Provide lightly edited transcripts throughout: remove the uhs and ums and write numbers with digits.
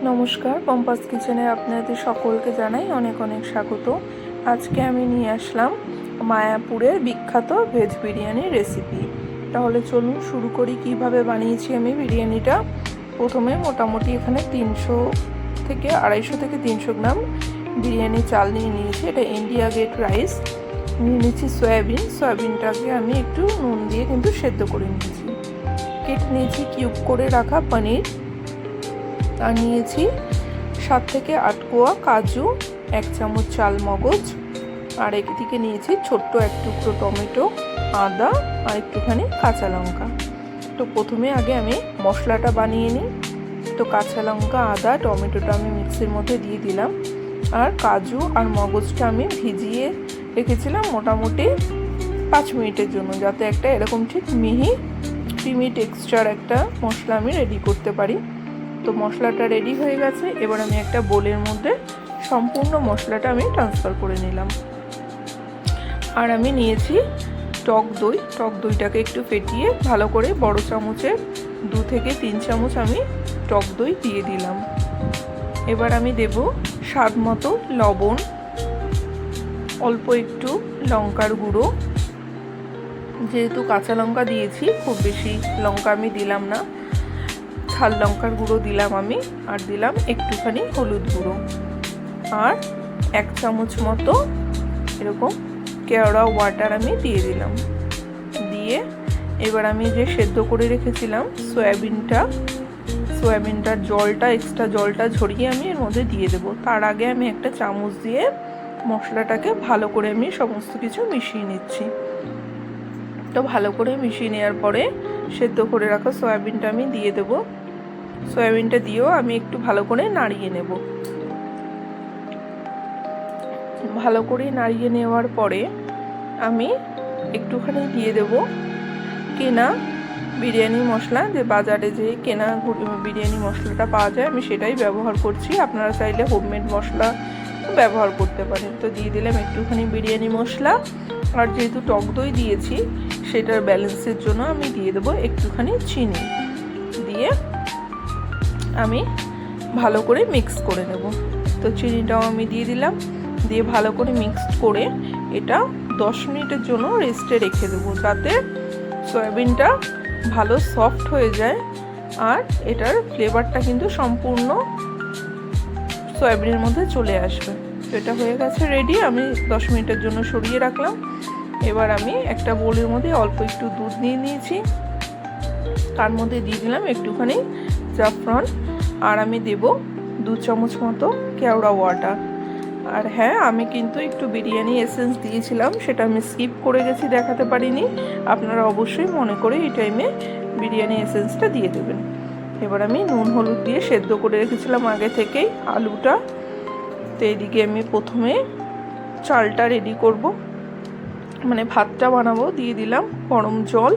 নমস্কার, পম্পাস কিচেনে আপনাদের সকলকে জানাই অনেক অনেক স্বাগত। আজকে আমি নিয়ে আসলাম মায়াপুরের বিখ্যাত ভেজ বিরিয়ানি রেসিপি। তাহলে চলুন শুরু করি কিভাবে বানিয়েছি আমি বিরিয়ানিটা। প্রথমে মোটামুটি এখানে 300 থেকে 250 থেকে 300 গ্রাম বিরিয়ানি চাল নিয়ে নিয়েছি। এটা ইন্ডিয়া গেট রাইস। নিয়ে নিয়েছি সয়াবিনটাকে আমি একটু নুন দিয়ে কিন্তু সেদ্ধ করে নিয়েছি। কেটে নিয়েছি কিউব করে রাখা পনির, আর নিয়েছি 7 থেকে 8 কোয়া কাজু, 1 চামচ চাল মগজ, আর একদিকে নিয়েছি ছোট্ট এক টুকরো টমেটো, আদা আর একটুখানি কাঁচা লঙ্কা। তো প্রথমে আগে আমি মশলাটা বানিয়ে নিই। তো কাঁচা লঙ্কা, আদা, টমেটোটা আমি মিক্সির মধ্যে দিয়ে দিলাম, আর কাজু আর মগজটা আমি ভিজিয়ে রেখেছিলাম মোটামুটি 5 মিনিটের জন্য, যাতে একটা এরকম ঠিক মিহি ক্রিমি টেক্সচার একটা মশলা আমি রেডি করতে পারি। তো মশলাটা রেডি হয়ে গেছে। এবার আমি একটা বোলের মধ্যে সম্পূর্ণ মশলাটা আমি ট্রান্সফার করে নিলাম। আর আমি নিয়েছি টক দইটাকে একটু ফেটিয়ে ভালো করে বড় চামচের 2 থেকে 3 চামচ আমি টক দই দিয়ে দিলাম। এবার আমি দেব স্বাদ মতো লবণ, অল্প একটু লঙ্কার গুঁড়ো, যেহেতু কাঁচা লঙ্কা দিয়েছি খুব বেশি লঙ্কা আমি দিলাম না, ঝাল লঙ্কার গুঁড়ো দিলাম আমি, আর দিলাম একটুখানি হলুদ গুঁড়ো, আর 1 চামচ মতো এরকম কেওড়া ওয়াটার আমি দিয়ে দিলাম। দিয়ে এবার আমি যে সেদ্ধ করে রেখেছিলাম সয়াবিনটার এক্সট্রা জলটা ঝরিয়ে আমি এর মধ্যে দিয়ে দেবো। তার আগে আমি একটা চামচ দিয়ে মশলাটাকে ভালো করে আমি সমস্ত কিছু মিশিয়ে নিচ্ছি। তো ভালো করে মিশিয়ে নেওয়ার পরে সেদ্ধ করে রাখা সয়াবিনটা আমি দিয়ে দেবো। সয়াবিনটা দিয়েও আমি একটু ভালো করে নাড়িয়ে নেব। ভালো করে নাড়িয়ে নেওয়ার পরে আমি একটুখানি দিয়ে দেব কেনা বিরিয়ানি মশলা, যে বাজারে যে কেনা বিরিয়ানি মশলাটা পাওয়া যায় আমি সেটাই ব্যবহার করছি। আপনারা চাইলে হোমমেড মশলা ব্যবহার করতে পারেন। তো দিয়ে দিলাম একটুখানি বিরিয়ানি মশলা, আর যেহেতু টক দই দিয়েছি সেটার ব্যালেন্সের জন্য আমি দিয়ে দেবো একটুখানি চিনি। দিয়ে আমি ভালো করে মিক্স করে নেব। তো চিনিটাও আমি দিয়ে দিলাম, দিয়ে ভালো করে মিক্স করে এটা 10 মিনিটের জন্য রেস্টে রেখে দেবো, যাতে সয়াবিনটা ভালো সফট হয়ে যায় আর এটার ফ্লেভারটা কিন্তু সম্পূর্ণ সয়াবিনের মধ্যে চলে আসবে। তো এটা হয়ে গেছে রেডি, আমি 10 মিনিটের জন্য সরিয়ে রাখলাম। এবার আমি একটা বোলের মধ্যে অল্প একটু দুধ নিয়ে নিয়েছি, তার মধ্যে দিয়ে দিলাম একটুখানি জাফরান, আর আমি দেব 2 চামচ মতো কেওড়া ওয়াটার। আর হ্যাঁ, আমি কিন্তু একটু বিরিয়ানি এসেন্স দিয়েছিলাম, সেটা আমি স্কিপ করে গেছি, দেখাতে পারিনি। আপনারা অবশ্যই মনে করে এই টাইমে বিরিয়ানি এসেন্সটা দিয়ে দেবেন। এবার আমি নুন হলুদ দিয়ে সেদ্ধ করে রেখেছিলাম আগে থেকেই আলুটা। তো এদিকে আমি প্রথমে চালটা রেডি করব, মানে ভাতটা বানাবো। দিয়ে দিলাম গরম জল,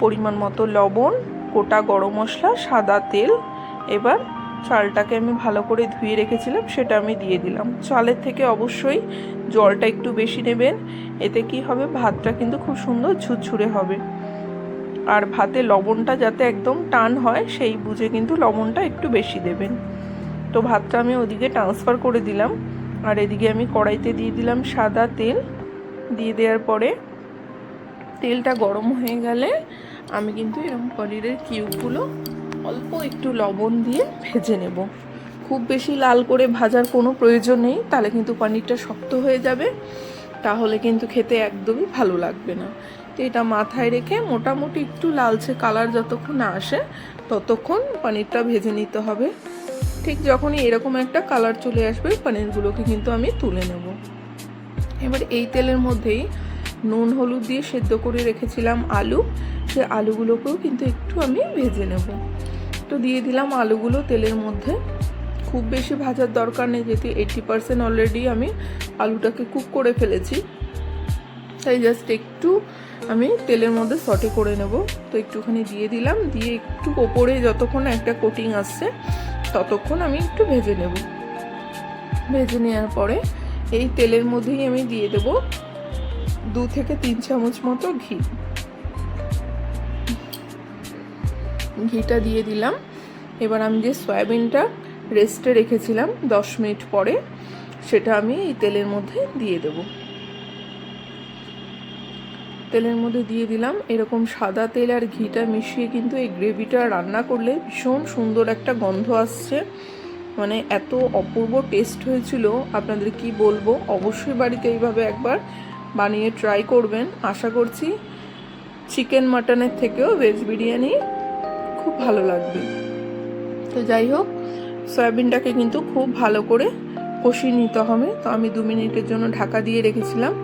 পরিমাণ মতো লবণ, গোটা গরম মশলা, সাদা তেল। এবার চালটাকে আমি ভালো করে ধুয়ে রেখেছিলাম সেটা আমি দিয়ে দিলাম। চালের থেকে অবশ্যই জলটা একটু বেশি নেবেন, এতে কি হবে ভাতটা কিন্তু খুব সুন্দর ঝুরঝুরে হবে। আর ভাতে লবণটা যাতে একদম টান হয় সেই বুঝে কিন্তু লবণটা একটু বেশি দেবেন। তো ভাতটা আমি ওদিকে ট্রান্সফার করে দিলাম, আর এদিকে আমি কড়াইতে দিয়ে দিলাম সাদা তেল। দিয়ে দেওয়ার পরে তেলটা গরম হয়ে গেলে আমি কিন্তু এরকম পনিরের কিউবগুলো অল্প একটু লবণ দিয়ে ভেজে নেব। খুব বেশি লাল করে ভাজার কোনো প্রয়োজন নেই, তাহলে কিন্তু পনিরটা শক্ত হয়ে যাবে, তাহলে কিন্তু খেতে একদমই ভালো লাগবে না। তো এটা মাথায় রেখে মোটামুটি একটু লালচে কালার যতক্ষণ না আসে ততক্ষণ পনিরটা ভেজে নিতে হবে। ঠিক যখনই এরকম একটা কালার চলে আসবে পনিরগুলোকে কিন্তু আমি তুলে নেব। এবার এই তেলের মধ্যেই নুন হলুদ দিয়ে সেদ্ধ করে রেখেছিলাম আলু, সে আলুগুলোকেও কিন্তু একটু আমি ভেজে নেব। তো দিয়ে দিলাম আলুগুলো তেলের মধ্যে। খুব বেশি ভাজার দরকার নেই, যেহেতু 80% অলরেডি আমি আলুটাকে কুক করে ফেলেছি, তাই জাস্ট একটু আমি তেলের মধ্যে সটে করে নেব। তো একটুখানি দিয়ে দিলাম, দিয়ে একটু ওপরে যতক্ষণ একটা কোটিং আসছে ততক্ষণ আমি একটু ভেজে নেব। ভেজে নেওয়ার পরে এই তেলের মধ্যেই আমি দিয়ে দেব 2 থেকে 3 চামচ মতো ঘিটা দিয়ে দিলাম। এবার আমি যে সয়াবিনটা রেস্টে রেখেছিলাম 10 মিনিট পরে, সেটা আমি এই তেলের মধ্যে দিয়ে দেব। তেলের মধ্যে দিয়ে দিলাম। এরকম সাদা তেল আর ঘিটা মিশিয়ে কিন্তু এই গ্রেভিটা রান্না করলে ভীষণ সুন্দর একটা গন্ধ আসছে, মানে এত অপূর্ব টেস্ট হয়েছিল আপনাদের কি বলবো। অবশ্যই বাড়িতে এইভাবে একবার বানিয়ে ট্রাই করবেন। আশা করছি চিকেন মাটনের থেকেও ভেজ বিরিয়ানি খুব ভালো লাগবে। তো যাই হোক, সয়াবিনটাকে কিন্তু খুব ভালো করে কষিয়ে নিতে হবে। তো আমি 2 মিনিটের জন্য ঢাকা দিয়ে রেখেছিলাম।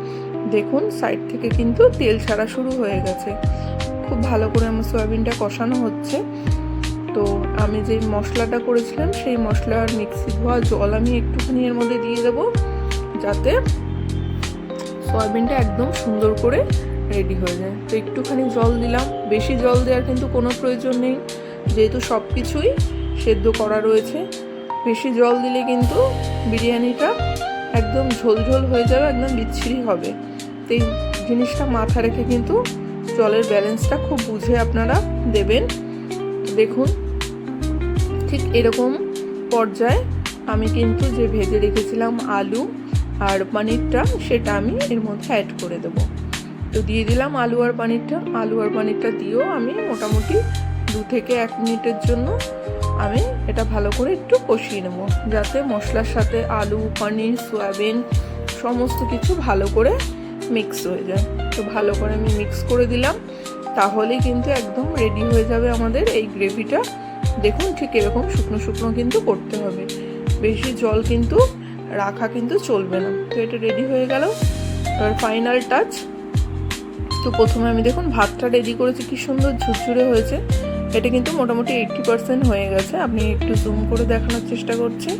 দেখুন সাইড থেকে কিন্তু তেল ছাড়া শুরু হয়ে গেছে। খুব ভালো করে আমার সয়াবিনটা কষানো হচ্ছে। তো আমি যে মশলাটা করেছিলাম সেই মশলার মিক্সি ধোয়া জল আমি একটুখানি এর মধ্যে দিয়ে দেবো, যাতে সয়াবিনটা একদম সুন্দর করে রেডি হয়ে যায়। তো একটুখানি জল দিলাম, বেশি জল দেওয়ার কিন্তু কোনো প্রয়োজন নেই, যেহেতু সব কিছুই সেদ্ধ করা রয়েছে। বেশি জল দিলে কিন্তু বিরিয়ানিটা একদম ঝোলঝোল হয়ে যাবে, একদম বিচ্ছিরি হবে। তো এই জিনিসটা মাথা রেখে কিন্তু জলের ব্যালেন্সটা খুব বুঝে আপনারা দেবেন। দেখুন ঠিক এরকম পর্যায়ে আমি কিন্তু যে ভেজে রেখেছিলাম আলু আর পনিরটা, সেটা আমি এর মধ্যে অ্যাড করে দেব। তো দিয়ে দিলাম আলু আর পনিরটা দিয়েও আমি মোটামুটি 2 থেকে 1 মিনিটের জন্য আমি এটা ভালো করে একটু কষিয়ে নেব, যাতে মশলার সাথে আলু, পনির, সয়াবিন সমস্ত কিছু ভালো করে মিক্স হয়ে যায়। তো ভালো করে আমি মিক্স করে দিলাম, তাহলেই কিন্তু একদম রেডি হয়ে যাবে আমাদের এই গ্রেভিটা। দেখুন ঠিক এরকম শুকনো শুকনো কিন্তু করতে হবে, বেশি জল কিন্তু রাখা কিন্তু চলবে না। তো এটা রেডি হয়ে গেল। এবার ফাইনাল টাচ। তো প্রথমে আমি দেখুন ভাতটা রেডি করেছি, কি সুন্দর ঝুরঝুরে হয়েছে। এটা কিন্তু মোটামুটি 80% হয়ে গেছে। আপনি একটু জুম করে দেখানোর চেষ্টা করছি।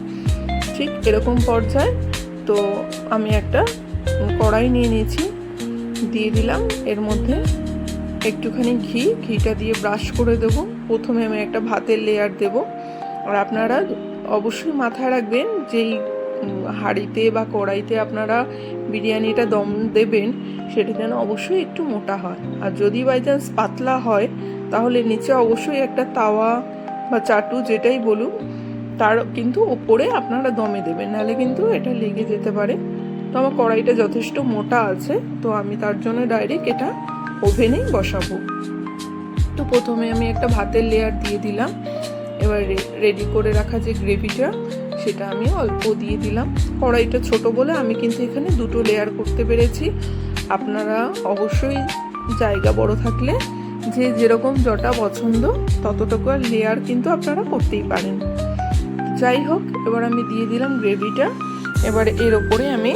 ঠিক এরকম পর্যায়ে তো আমি একটা কড়াই নিয়ে নিয়েছি, দিয়ে দিলাম এর মধ্যে একটুখানি ঘিটা দিয়ে ব্রাশ করে দেব। প্রথমে আমি একটা ভাতের লেয়ার দেব। আর আপনারা অবশ্যই মাথায় রাখবেন, যেই হাঁড়িতে বা কড়াইতে আপনারা বিরিয়ানিটা দম দেবেন সেটা যেন অবশ্যই একটু মোটা হয়। আর যদি বাই চান্স পাতলা হয় তাহলে নিচে অবশ্যই একটা তাওয়া বা চাটু যেটাই বলুন তার কিন্তু ওপরে আপনারা দমে দেবেন, নাহলে কিন্তু এটা লেগে যেতে পারে। তো আমার কড়াইটা যথেষ্ট মোটা আছে, তো আমি তার জন্য ডাইরেক্ট এটা ওভেনেই বসাবো। তো প্রথমে আমি একটা ভাতের লেয়ার দিয়ে দিলাম। এবার রেডি করে রাখা যে গ্রেভিটা সেটা আমি অল্প দিয়ে দিলাম। কড়াইটা ছোট বলে আমি কিন্তু এখানে 2টো লেয়ার করতে পেরেছি। আপনারা অবশ্যই জায়গা বড় থাকলে যে যেরকম যটা পছন্দ ততটুকু লেয়ার কিন্তু আপনারা করতেই পারেন। যাই হোক, এবার আমি দিয়ে দিলাম গ্রেভিটা। এবার এর ওপরে আমি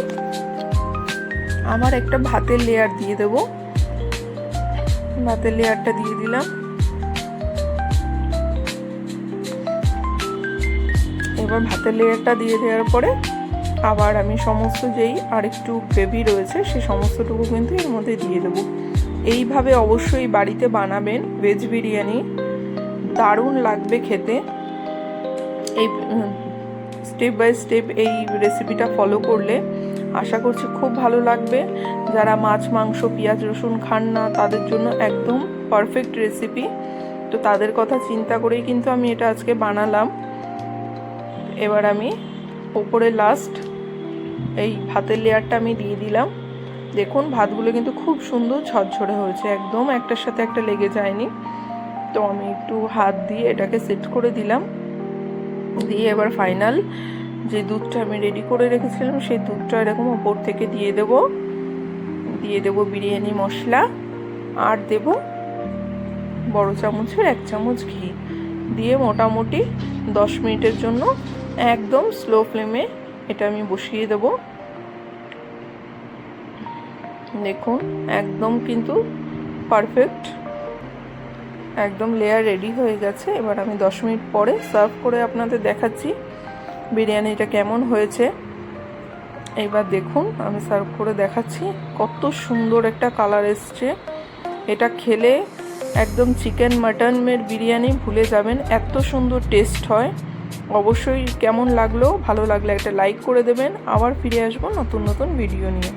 আমার একটা ভাতের লেয়ার দিয়ে দেব। ভাতের লেয়ারটা দিয়ে দিলাম। এবার ভাতের লেয়ারটা দিয়ে দেওয়ার পরে আবার আমি সমস্ত যেই আরেকটু গ্রেভি রয়েছে সে সমস্তটুকু কিন্তু এর মধ্যে দিয়ে দেবো। এইভাবে অবশ্যই বাড়িতে বানাবেন ভেজ বিরিয়ানি, দারুণ লাগবে খেতে। এই স্টেপ বাই স্টেপ এই রেসিপিটা ফলো করলে আশা করছি খুব ভালো লাগবে। যারা মাছ, মাংস, পেঁয়াজ, রসুন খান না তাদের জন্য একদম পারফেক্ট রেসিপি। তো তাদের কথা চিন্তা করেই কিন্তু আমি এটা আজকে বানালাম। এবার আমি ওপরে লাস্ট এই ভাতের লেয়ারটা আমি দিয়ে দিলাম। দেখুন ভাতগুলো কিন্তু খুব সুন্দর ঝরঝরে হয়েছে, একদম একটার সাথে একটা লেগে যায়নি। তো আমি একটু হাত দিয়ে এটাকে সেট করে দিলাম। দিয়ে এবার ফাইনাল যে দুধটা আমি রেডি করে রেখেছিলাম সেই দুধটা এরকম ওপর থেকে দিয়ে দেব বিরিয়ানি মশলা, আর দেব বড় চামচের 1 চামচ ঘি দিয়ে মোটামুটি 10 মিনিটের জন্য একদম স্লো ফ্লেমে এটা আমি বসিয়ে দেব। দেখুন একদম কিন্তু পারফেক্ট, একদম লেয়ার রেডি হয়ে গেছে। এবার আমি 10 মিনিট পরে সার্ভ করে আপনাদের দেখাচ্ছি বিরিয়ানিটা কেমন হয়েছে। এবার দেখুন আমি সার্ভ করে দেখাচ্ছি, কত সুন্দর একটা কালার এসছে। এটা খেলে একদম চিকেন মাটনের বিরিয়ানি ভুলে যাবেন, এত সুন্দর টেস্ট হয়। অবশ্যই কেমন লাগলো, ভালো লাগলে একটা লাইক করে দেবেন। আবার ফিরে আসবো নতুন নতুন ভিডিও নিয়ে।